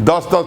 10-10,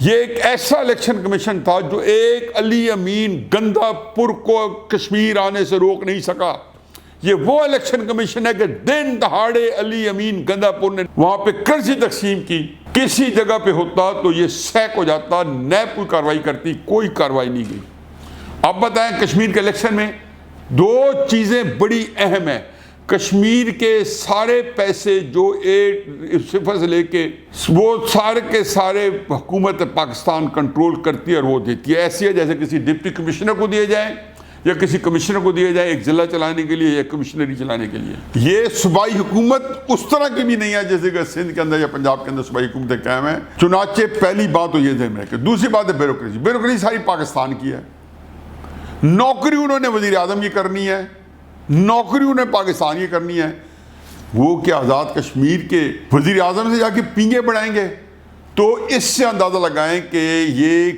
یہ ایک ایسا الیکشن کمیشن تھا جو ایک علی امین گندہ پور کو کشمیر آنے سے روک نہیں سکا. یہ وہ الیکشن کمیشن ہے کہ دن دہاڑے علی امین گندہ پور نے وہاں پہ کرنسی تقسیم کی. کسی جگہ پہ ہوتا تو یہ سیک ہو جاتا, نیب کوئی کاروائی کرتی, کوئی کاروائی نہیں گئی. اب بتائیں کشمیر کے الیکشن میں دو چیزیں بڑی اہم ہیں. کشمیر کے سارے پیسے جو صفر سے لے کے وہ سارے کے سارے حکومت پاکستان کنٹرول کرتی ہے اور وہ دیتی ہے. ایسی ہے جیسے کسی ڈپٹی کمشنر کو دیے جائیں یا کسی کمشنر کو دیے جائے ایک ضلع چلانے کے لیے یا کمشنری چلانے کے لیے. یہ صوبائی حکومت اس طرح کی بھی نہیں ہے جیسے کہ سندھ کے اندر یا پنجاب کے اندر صوبائی حکومتیں قائم ہیں. چنانچہ پہلی بات تو یہ ذہن میں رکھیں. دوسری بات ہے بیوروکریسی. بیوروکریسی ساری پاکستان کی ہے. نوکری انہوں نے وزیر اعظم کی کرنی ہے, نوکری انہیں پاکستان کی کرنی ہے. وہ کیا آزاد کشمیر کے وزیر اعظم سے جا کے پینگے بڑھائیں گے؟ تو اس سے اندازہ لگائیں کہ یہ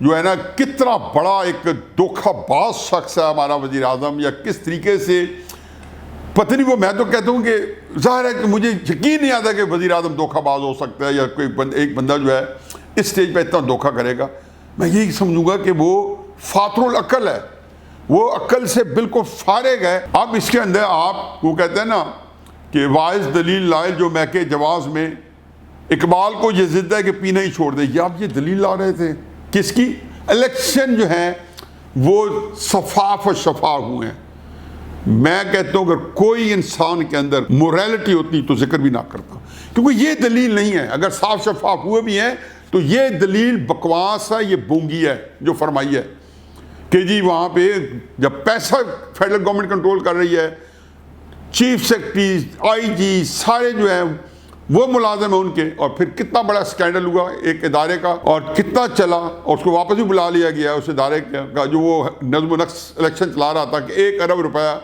جو ہے نا کتنا بڑا ایک دھوکہ باز شخص ہے ہمارا وزیر اعظم, یا کس طریقے سے پتہ نہیں. وہ میں تو کہتا ہوں کہ ظاہر ہے کہ مجھے یقین نہیں آتا کہ وزیر اعظم دھوکہ باز ہو سکتا ہے یا کوئی ایک بندہ جو ہے اس سٹیج پہ اتنا دھوکہ کرے گا. میں یہی سمجھوں گا کہ وہ فاتر العقل ہے, وہ عقل سے بالکل فارغ ہے. اب اس کے اندر آپ وہ کہتے ہیں نا کہ واعظ دلیل لائے جو میکے جواز میں, اقبال کو یہ ضد ہے کہ پینا ہی چھوڑ دے. یہ آپ یہ دلیل لا رہے تھے کس کی؟ الیکشن جو ہیں وہ شفاف و شفاف ہوئے ہیں. میں کہتا ہوں اگر کوئی انسان کے اندر موریلٹی ہوتی تو ذکر بھی نہ کرتا, کیونکہ یہ دلیل نہیں ہے. اگر صاف شفاف ہوئے بھی ہیں تو یہ دلیل بکواس ہے, یہ بونگی ہے جو فرمائی ہے کہ جی وہاں پہ جب پیسہ فیڈرل گورنمنٹ کنٹرول کر رہی ہے, چیف سیکرٹری, آئی جی سارے جو ہیں وہ ملازم ہیں ان کے, اور پھر کتنا بڑا سکینڈل ہوا ایک ادارے کا اور کتنا چلا, اور اس کو واپس بھی بلا لیا گیا اس ادارے کا جو وہ نظم و نسق الیکشن چلا رہا تھا کہ 1 ارب روپیہ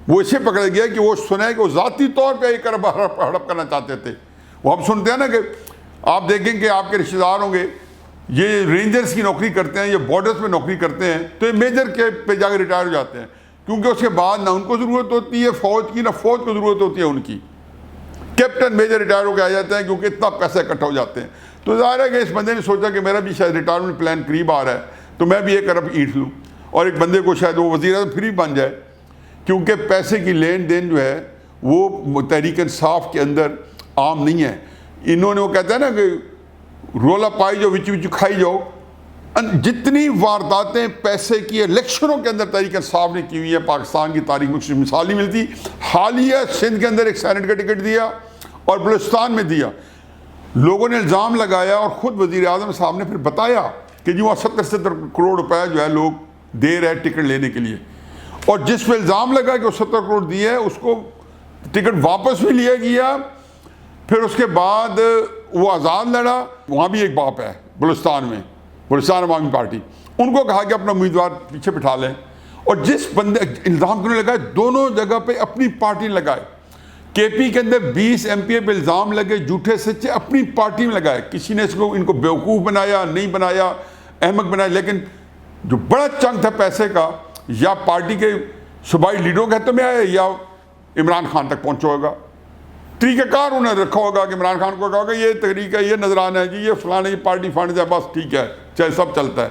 وہ اسے پکڑا گیا کہ وہ سنا کہ وہ ذاتی طور پہ 1 ارب ہڑپ کرنا چاہتے تھے. وہ ہم سنتے ہیں نا کہ آپ دیکھیں کہ آپ کے رشتہ دار ہوں گے یہ رینجرز کی نوکری کرتے ہیں, یہ بارڈرز میں نوکری کرتے ہیں, تو یہ میجر کے پہ جا کے ریٹائر ہو جاتے ہیں, کیونکہ اس کے بعد نہ ان کو ضرورت ہوتی ہے فوج کی, نہ فوج کو ضرورت ہوتی ہے ان کی. کیپٹن میجر ریٹائر ہو کے آ جاتے ہیں کیونکہ اتنا پیسہ اکٹھا ہو جاتے ہیں. تو ظاہر ہے کہ اس بندے نے سوچا کہ میرا بھی شاید ریٹائرمنٹ پلان قریب آ رہا ہے تو میں بھی 1 ارب اینٹ لوں, اور ایک بندے کو شاید وہ وزیر اعظم فری بن جائے, کیونکہ پیسے کی لین دین جو ہے وہ تحریک انصاف کے اندر عام نہیں ہے. انہوں نے وہ کہتا ہے نا کہ رولا پائی جو وچ کھائی جاؤ. جتنی وارداتیں پیسے کی الیکشنوں کے اندر تحریک انصاف نے کی ہوئی ہے پاکستان کی تاریخ میں مثال نہیں ملتی. حالیہ سندھ کے اندر ایک سینٹ کا ٹکٹ دیا اور بلوچستان میں دیا. لوگوں نے الزام لگایا اور خود وزیر اعظم صاحب نے پھر بتایا کہ جی وہاں 70 کروڑ روپے جو ہے لوگ دے رہے ٹکٹ لینے کے لیے, اور جس پہ الزام لگا کہ وہ 70 کروڑ دیے ہے اس کو ٹکٹ واپس بھی لیا گیا. پھر اس کے بعد وہ آزاد لڑا, وہاں بھی ایک باپ ہے بلوچستان میں, بلوچستان عوامی پارٹی, ان کو کہا کہ اپنا امیدوار پیچھے بٹھا لیں. اور جس بندے الزام کیوں لگائے, دونوں جگہ پہ اپنی پارٹی لگائے. کے پی کے اندر 20 MP پہ الزام لگے جھوٹے سچے, اپنی پارٹی میں لگائے. کسی نے ان کو بیوقوف بنایا نہیں بنایا, احمق بنایا, لیکن جو بڑا چنک تھا پیسے کا یا پارٹی کے صوبائی لیڈروں کے ہاتھوں میں آیا یا عمران خان تک پہنچا ہوگا. طریقہ کار انہیں رکھا ہوگا کہ عمران خان کو کہا ہوگا یہ تحریک ہے, یہ نظرانہ ہے جی, یہ فلاں یہ پارٹی فنڈ ہے, بس ٹھیک ہے چاہے سب چلتا ہے.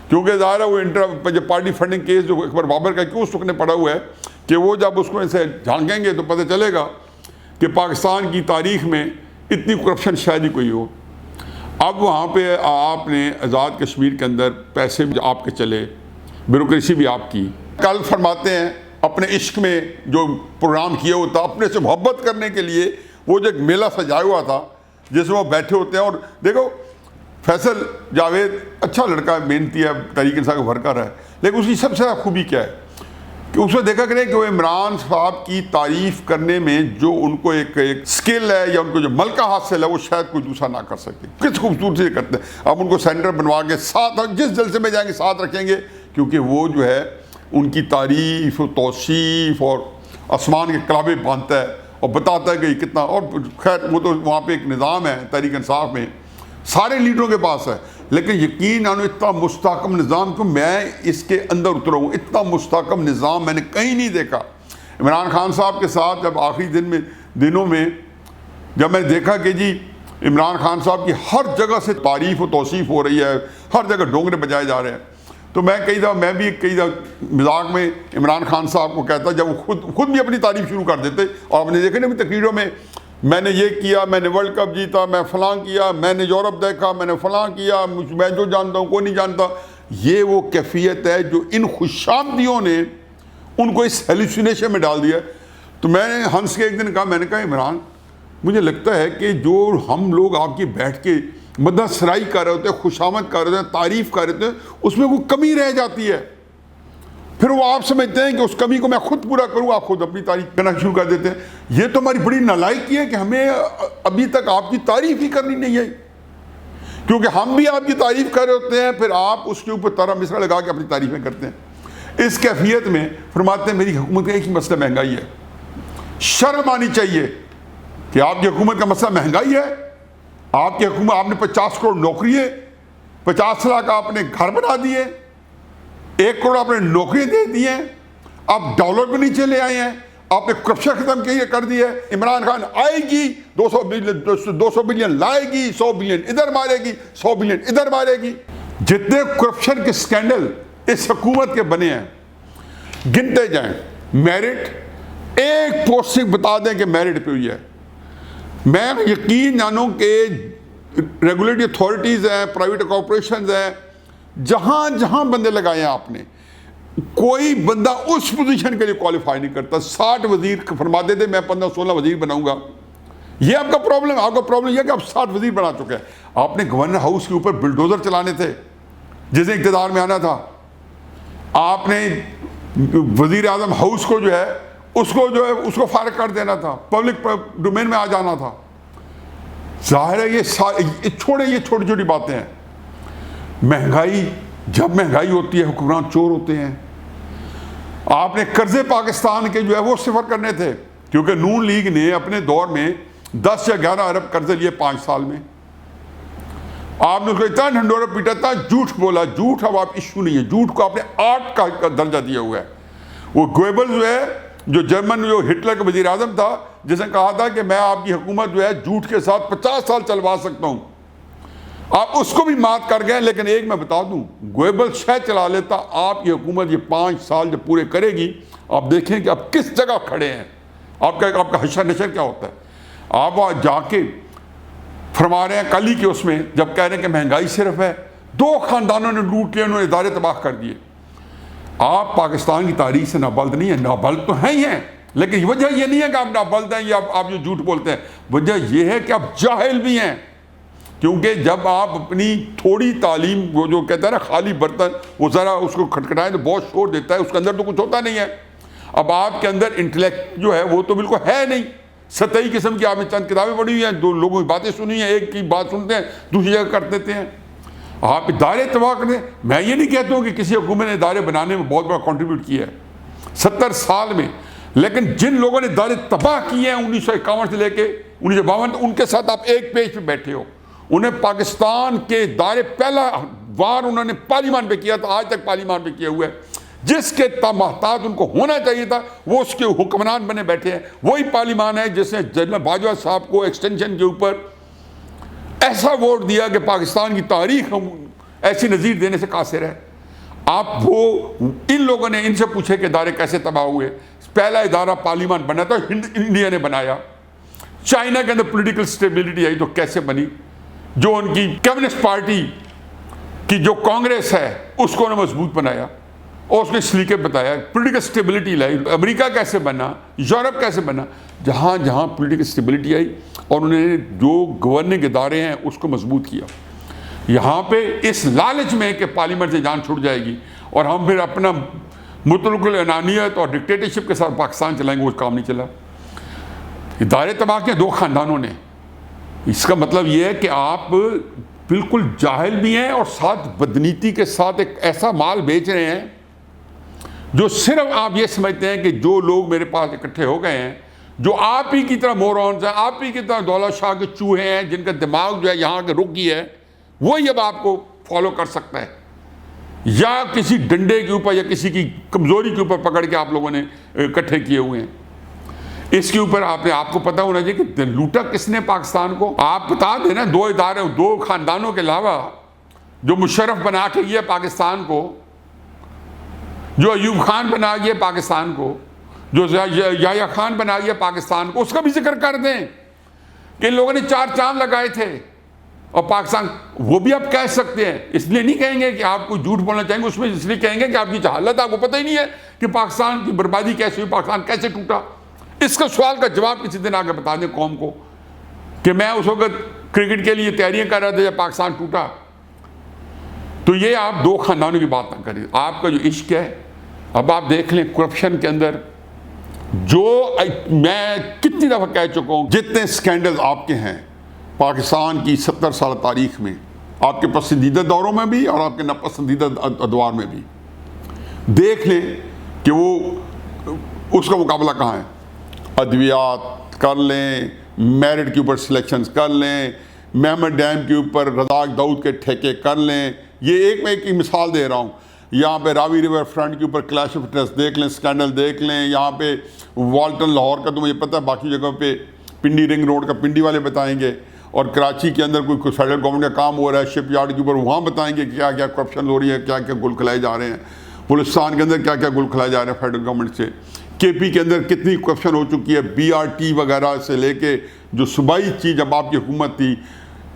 کیونکہ ظاہر ہے وہ جو پارٹی فنڈنگ کیس جو اکبر بابر کا کیوں سکنے پڑا ہوا ہے کہ وہ جب اس کو ایسے جھانکیں گے تو پتہ چلے گا کہ پاکستان کی تاریخ میں اتنی کرپشن شاید ہی کوئی ہو. اب وہاں پہ آپ نے آزاد کشمیر کے اندر پیسے بھی آپ کے چلے, بیوروکریسی بھی آپ کی. کل فرماتے ہیں اپنے عشق میں جو پروگرام کیا ہوتا اپنے سے محبت کرنے کے لیے وہ جو ایک میلہ سجایا ہوا تھا جس میں وہ بیٹھے ہوتے ہیں. اور دیکھو فیصل جاوید اچھا لڑکا ہے, محنتی ہے, تحریک انصاف کا ورکر ہے, لیکن اس کی سب سے خوبی کیا ہے کہ اس میں دیکھا کریں کہ وہ عمران صاحب کی تعریف کرنے میں جو ان کو ایک سکل ہے یا ان کو جو ملکہ حاصل ہے وہ شاید کوئی دوسرا نہ کر سکے. کس خوبصورتی سے کرتے ہیں. اب ان کو سینٹر بنوا کے ساتھ جس جلسے میں جائیں گے ساتھ رکھیں گے, کیونکہ وہ جو ہے ان کی تعریف و توصیف اور آسمان کے کلابے باندھتا ہے اور بتاتا ہے کہ یہ کتنا. اور خیر وہ تو وہاں پہ ایک نظام ہے تحریک انصاف میں سارے لیڈروں کے پاس ہے, لیکن یقین آنو اتنا مستحکم نظام کو میں اس کے اندر اترا ہوں, اتنا مستحکم نظام میں نے کہیں نہیں دیکھا. عمران خان صاحب کے ساتھ جب آخری دنوں میں جب میں نے دیکھا کہ جی عمران خان صاحب کی ہر جگہ سے تعریف و توصیف ہو رہی ہے، ہر جگہ ڈونگرے بجائے جا رہے ہیں. تو میں بھی کئی دفعہ مذاق میں عمران خان صاحب کو کہتا جب وہ خود بھی اپنی تعریف شروع کر دیتے. اور آپ نے دیکھا نا تقریروں میں، میں نے یہ کیا، میں نے ورلڈ کپ جیتا، میں فلاں کیا، میں نے یورپ دیکھا، میں نے فلاں کیا، میں جو جانتا ہوں کوئی نہیں جانتا. یہ وہ کیفیت ہے جو ان خوشامدیوں نے ان کو اس ہیلوسینیشن میں ڈال دیا. تو میں نے ہنس کے ایک دن کہا، میں نے کہا عمران مجھے لگتا ہے کہ جو ہم لوگ آپ کی بیٹھ کے مدح سرائی کر رہے ہوتے ہیں، خوشامد کر رہے ہوتے ہیں، تعریف کر رہے ہوتے ہیں، اس میں وہ کمی رہ جاتی ہے. پھر وہ آپ سمجھتے ہیں کہ اس کمی کو میں خود پورا کروں، آپ خود اپنی تعریف کرنا شروع کر دیتے ہیں. یہ تو ہماری بڑی نالائکی ہے کہ ہمیں ابھی تک آپ کی تعریف ہی کرنی نہیں آئی، کیونکہ ہم بھی آپ کی تعریف کر رہے ہوتے ہیں، پھر آپ اس کے اوپر طرح مصرع لگا کے اپنی تعریفیں کرتے ہیں. اس کیفیت میں فرماتے ہیں میری حکومت کا ایک ہی مسئلہ مہنگائی ہے. شرم آنی چاہیے کہ آپ کی حکومت کا مسئلہ مہنگائی ہے. آپ کی حکومت، آپ نے 50 کروڑ نوکری ہے، 50 لاکھ آپ نے گھر بنا دیے، 1 کروڑ آپ نے نوکریاں دے دی ہیں، آپ ڈالر پہ نیچے لے آئے ہیں، آپ نے کرپشن ختم کر دی ہے. عمران خان آئے گی 200 بلین لائے گی، 100 بلین ادھر مارے گی، 100 بلین ادھر مارے گی. جتنے کرپشن کے سکینڈل اس حکومت کے بنے ہیں گنتے جائیں. میرٹ ایک پوسٹنگ بتا دیں کہ میرٹ پہ ہوئی ہے. میں یقین جانوں کہ ریگولیٹری اتھارٹیز ہیں، پرائیویٹ کارپوریشنز ہیں، جہاں جہاں بندے لگائے ہیں آپ نے، کوئی بندہ اس پوزیشن کے لیے کوالیفائی نہیں کرتا. 60 وزیر فرماتے تھے میں 15-16 وزیر بناؤں گا. یہ آپ کا پرابلم، آپ کا پرابلم یہ ہے کہ آپ 60 وزیر بنا چکے ہیں. آپ نے گورنر ہاؤس کے اوپر بلڈوزر چلانے تھے جس نے اقتدار میں آنا تھا. آپ نے وزیر اعظم ہاؤس کو جو ہے اس کو فارغ کر دینا تھا، پبلک ڈومین میں آ جانا تھا. ظاہر ہے یہ چھوٹی چھوٹی باتیں ہیں. مہنگائی، جب مہنگائی ہوتی ہے حکمران چور ہوتے ہیں. آپ نے قرضے پاکستان کے جو ہے وہ صفر کرنے تھے، کیونکہ نون لیگ نے اپنے دور میں 10 یا 11 ارب قرضے لیے 5 سال میں. آپ نے اس کو اتنا ڈھنڈورا پیٹا، اتنا جھوٹ بولا. جھوٹ اب آپ ایشو نہیں ہے، جھوٹ کو آپ نے آرٹ کا درجہ دیا ہوا ہے. وہ گویبل جو ہے، جو جرمن، جو ہٹلر کا وزیر اعظم تھا، جس نے کہا تھا کہ میں آپ کی حکومت جو ہے جھوٹ کے ساتھ 50 سال چلوا سکتا ہوں، آپ اس کو بھی مات کر گئے. لیکن ایک میں بتا دوں، گویبل شاید چلا لیتا، آپ کی حکومت یہ 5 سال جب پورے کرے گی، آپ دیکھیں کہ آپ کس جگہ کھڑے ہیں، آپ کا حشر نشر کیا ہوتا ہے. آپ وہاں جا کے فرما رہے ہیں کل ہی کے اس میں، جب کہہ رہے ہیں کہ مہنگائی صرف ہے، 2 خاندانوں نے لوٹ لیا، انہوں نے ادارے تباہ کر دیے. آپ پاکستان کی تاریخ سے نابلد نہیں ہیں. نابلد تو ہیں ہی ہیں، لیکن وجہ یہ نہیں ہے کہ آپ نابلد ہیں یا آپ جو جھوٹ بولتے ہیں. وجہ یہ ہے کہ آپ جاہل بھی ہیں. کیونکہ جب آپ اپنی تھوڑی تعلیم، وہ جو کہتا ہے نا خالی برتن، وہ ذرا اس کو کھٹکھٹائیں تو بہت شور دیتا ہے، اس کے اندر تو کچھ ہوتا نہیں ہے. اب آپ کے اندر انٹلیکٹ جو ہے وہ تو بالکل ہے نہیں، سطحی قسم کی. آپ نے چند کتابیں پڑھی ہوئی ہیں، 2 لوگوں کی باتیں سنی ہیں، ایک کی بات سنتے ہیں دوسری جگہ کر دیتے ہیں. آپ ادارے تباہ کر دیں. میں یہ نہیں کہتا ہوں کہ کسی حکومت نے ادارے بنانے میں بہت بڑا کنٹریبیوٹ کیا ہے 70 سال میں، لیکن جن لوگوں نے ادارے تباہ کیے ہیں 1951 سے لے کے 1952، ان کے ساتھ آپ ایک پیج پہ بیٹھے ہو. انہیں پاکستان کے ادارے، پہلا وار انہوں نے پارلیمان پہ کیا تھا، آج تک پارلیمان پہ کیا ہوا ہے. جس کے محتاط ان کو ہونا چاہیے تھا وہ اس کے حکمران بنے بیٹھے ہیں. وہی پارلیمان ہے جس نے جنرل باجوہ صاحب کو ایکسٹینشن کے اوپر ایسا ووٹ دیا کہ پاکستان کی تاریخ ایسی نظیر دینے سے قاصر ہے. آپ وہ ان لوگوں نے ان سے پوچھے کہ ادارے کیسے تباہ ہوئے. پہلا ادارہ پارلیمان بنا تھا، انڈیا نے بنایا. چائنا کے اندر پولیٹیکل سٹیبلٹی آئی تو کیسے بنی؟ جو ان کی کمیونسٹ پارٹی کی جو کانگریس ہے اس کو انہوں نے مضبوط بنایا اور اس کے سلیقے بتایا. پولیٹیکل سٹیبلٹی لائی. امریکہ کیسے بنا، یورپ کیسے بنا، جہاں جہاں پولیٹیکل سٹیبلٹی آئی اور انہوں نے جو گورننگ ادارے ہیں اس کو مضبوط کیا. یہاں پہ اس لالچ میں کہ پارلیمنٹ سے جان چھوٹ جائے گی اور ہم پھر اپنا مطلق العنانیت اور ڈکٹیٹرشپ کے ساتھ پاکستان چلائیں گے، وہ کام نہیں چلا. ادارے تباہ کیے 2 خاندانوں نے. اس کا مطلب یہ ہے کہ آپ بالکل جاہل بھی ہیں اور ساتھ بدنیتی کے ساتھ ایک ایسا مال بیچ رہے ہیں جو صرف آپ یہ سمجھتے ہیں کہ جو لوگ میرے پاس اکٹھے ہو گئے ہیں، جو آپ ہی کی طرح مورونز ہیں، آپ ہی کی طرح دولت شاہ کے چوہے ہیں، جن کا دماغ جو ہے یہاں کے رک گئی ہے، وہی اب آپ کو فالو کر سکتا ہے. یا کسی ڈنڈے کے اوپر یا کسی کی کمزوری کے اوپر پکڑ کے آپ لوگوں نے اکٹھے کیے ہوئے ہیں. اس کے اوپر آپ کو پتا ہونا چاہیے کہ لوٹا کس نے پاکستان کو. آپ بتا دیں نا, 2 ادارے, 2 خاندانوں کے علاوہ جو مشرف بنا کے یہ پاکستان کو, جو ایوب خان بنا گیا پاکستان کو, جو یحییٰ خان بنا گیا پاکستان کو, اس کا بھی ذکر کر دیں کہ ان لوگوں نے 4 چاند لگائے تھے. اور پاکستان, وہ بھی آپ کہہ سکتے ہیں, اس لیے نہیں کہیں گے کہ آپ کو جھوٹ بولنا چاہیں گے, اس میں اس لیے کہیں گے کہ آپ کی جہالت, آپ کو پتہ ہی نہیں ہے کہ پاکستان کی بربادی کیسے ہوئی, پاکستان کیسے ٹوٹا. اس کا سوال کا جواب کسی دن آگے بتا دیں قوم کو کہ میں اس وقت کرکٹ کے لیے تیاریاں کر رہا تھا جب پاکستان ٹوٹا. تو یہ آپ 2 خاندانوں کی بات نہ کریں. آپ کا جو عشق ہے, اب آپ دیکھ لیں کرپشن کے اندر, جو میں کتنی دفعہ کہہ چکا ہوں, جتنے سکینڈل آپ کے ہیں پاکستان کی 70 سال تاریخ میں, آپ کے پسندیدہ دوروں میں بھی اور آپ کے ناپسندیدہ ادوار میں بھی, دیکھ لیں کہ وہ اس کا مقابلہ کہاں ہے. ادویات کر لیں, میرٹ کے اوپر سلیکشنز کر لیں, محمد ڈیم کے اوپر رزاق داؤد کے ٹھیکے کر لیں. یہ ایک میں ایک مثال دے رہا ہوں. یہاں پہ راوی ریور فرنٹ کے اوپر کلیش آف انٹرسٹ دیکھ لیں, سکینڈل دیکھ لیں. یہاں پہ والٹن لاہور کا تو مجھے پتہ ہے, باقی جگہوں پہ پنڈی رنگ روڈ کا پنڈی والے بتائیں گے, اور کراچی کے اندر کوئی فیڈرل گورنمنٹ کا کام ہو رہا ہے شپ یارڈ کے اوپر, وہاں بتائیں گے کیا کیا کرپشن ہو رہی ہے, کیا کیا گل کھلائے جا رہے ہیں. بلوچستان کے اندر کیا کیا گل کھلائے جا رہے ہیں فیڈرل گورنمنٹ سے. کے پی کے اندر کتنی کرپشن ہو چکی ہے, BRT وغیرہ سے لے کے جو صوبائی چیز جب آپ کی حکومت تھی,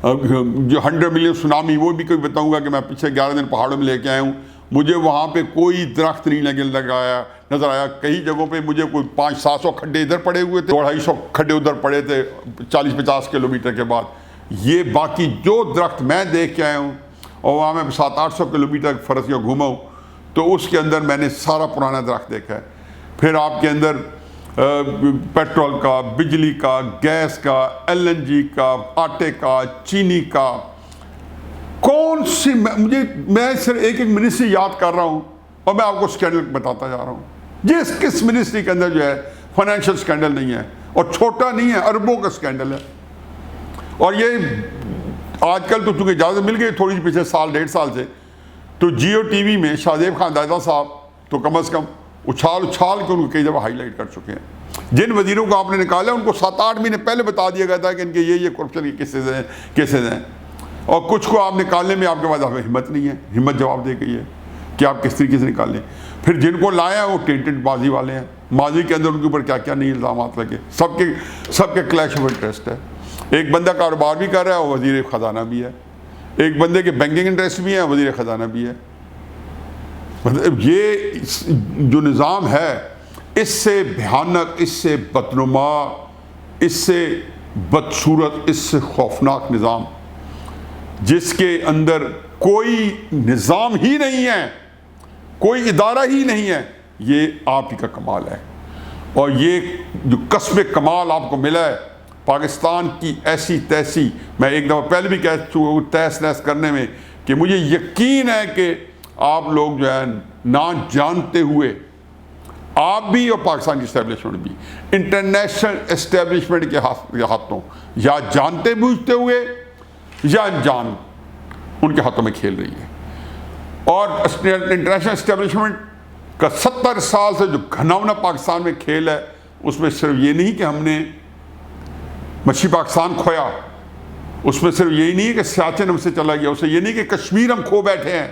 جو 100 ملین سونامی, وہ بھی کوئی بتاؤں گا کہ میں پچھلے 11 دن پہاڑوں میں لے کے آیا ہوں, مجھے وہاں پہ کوئی درخت نہیں لگایا نظر آیا. کئی جگہوں پہ مجھے کوئی 500-700 کھڈے ادھر پڑے ہوئے تھے, 250 کھڈے ادھر پڑے تھے 40-50 کلومیٹر کے بعد. یہ باقی جو درخت میں دیکھ کے آیا ہوں, اور وہاں میں 700-800 کلومیٹر فرض یا گھوما ہوں, تو اس کے اندر میں نے سارا پرانا درخت دیکھا ہے. پھر آپ کے اندر پیٹرول کا, بجلی کا, گیس کا, LNG کا, آٹے کا, چینی کا, کون سی, میں صرف ایک منسٹری یاد کر رہا ہوں, اور میں آپ کو سکینڈل بتاتا جا رہا ہوں. جس کس منسٹری کے اندر جو ہے فائنینشیل سکینڈل نہیں ہے, اور چھوٹا نہیں ہے, اربوں کا سکینڈل ہے. اور یہ آج کل تو چونکہ اجازت مل گئی تھوڑی سی پچھلے 1.5 سال سے, تو جیو ٹی وی میں شاہزیب خان دادا صاحب تو کم از کم اچھال کے ان کو کئی دفعہ ہائی لائٹ کر چکے ہیں. جن وزیروں کو آپ نے نکالا ان کو 7-8 مہینے پہلے بتا دیا گیا تھا کہ ان کے یہ کرپشن کے کیسز ہیں, اور کچھ کو آپ نکالنے میں آپ کے پاس ہمت نہیں ہے, ہمت جواب دے گئی ہے کہ آپ کس طریقے سے نکالیں. پھر جن کو لائے ہیں وہ ٹینٹڈ بازی والے ہیں, ماضی کے اندر ان کے اوپر کیا کیا نہیں الزامات لگے, سب کے کلیش آف انٹرسٹ ہے. ایک بندہ کاروبار بھی کر رہا ہے اور وزیر خزانہ بھی ہے, ایک بندے کے بینکنگ انٹرسٹ بھی ہے, وزیر خزانہ بھی ہے. مطلب یہ جو نظام ہے, اس سے بھیانک, اس سے بدنما, اس سے بدصورت, اس سے خوفناک نظام, جس کے اندر کوئی نظام ہی نہیں ہے, کوئی ادارہ ہی نہیں ہے, یہ آپ ہی کا کمال ہے. اور یہ جو کسب کمال آپ کو ملا ہے پاکستان کی ایسی تیسی, میں ایک دفعہ پہلے بھی کہہ چکا ہوں تہس نہس کرنے میں, کہ مجھے یقین ہے کہ آپ لوگ جو ہے نہ جانتے ہوئے, آپ بھی اور پاکستان کی اسٹیبلشمنٹ بھی, انٹرنیشنل اسٹیبلشمنٹ کے ہاتھوں, یا جانتے بوجھتے ہوئے یا انجان, ان کے ہاتھوں میں کھیل رہی ہے. اور انٹرنیشنل اسٹیبلشمنٹ کا 70 سال سے جو گھناؤنا پاکستان میں کھیل ہے, اس میں صرف یہ نہیں کہ ہم نے مچھی پاکستان کھویا, اس میں صرف یہی نہیں ہے کہ سیاچن ہم سے چلا گیا, اسے یہ نہیں کہ کشمیر ہم کھو بیٹھے ہیں,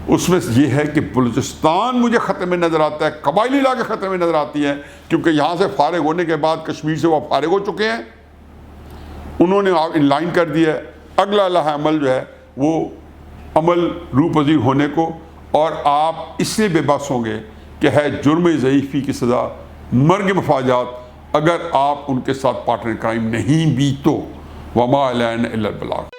اس میں یہ ہے کہ بلوچستان مجھے خطرے میں نظر آتا ہے, قبائلی علاقے خطرے میں نظر آتی ہیں, کیونکہ یہاں سے فارغ ہونے کے بعد کشمیر سے وہ فارغ ہو چکے ہیں, انہوں نے ان لائن کر دیا ہے. اگلا لمحہ عمل جو ہے وہ عمل روپذیر ہونے کو, اور آپ اس سے بے بس ہوں گے کہ ہے جرم ضعیفی کی سزا مرگ مفاجات, اگر آپ ان کے ساتھ پارٹنر کرائم نہیں بھی تو. وما علینا الا البلاغ.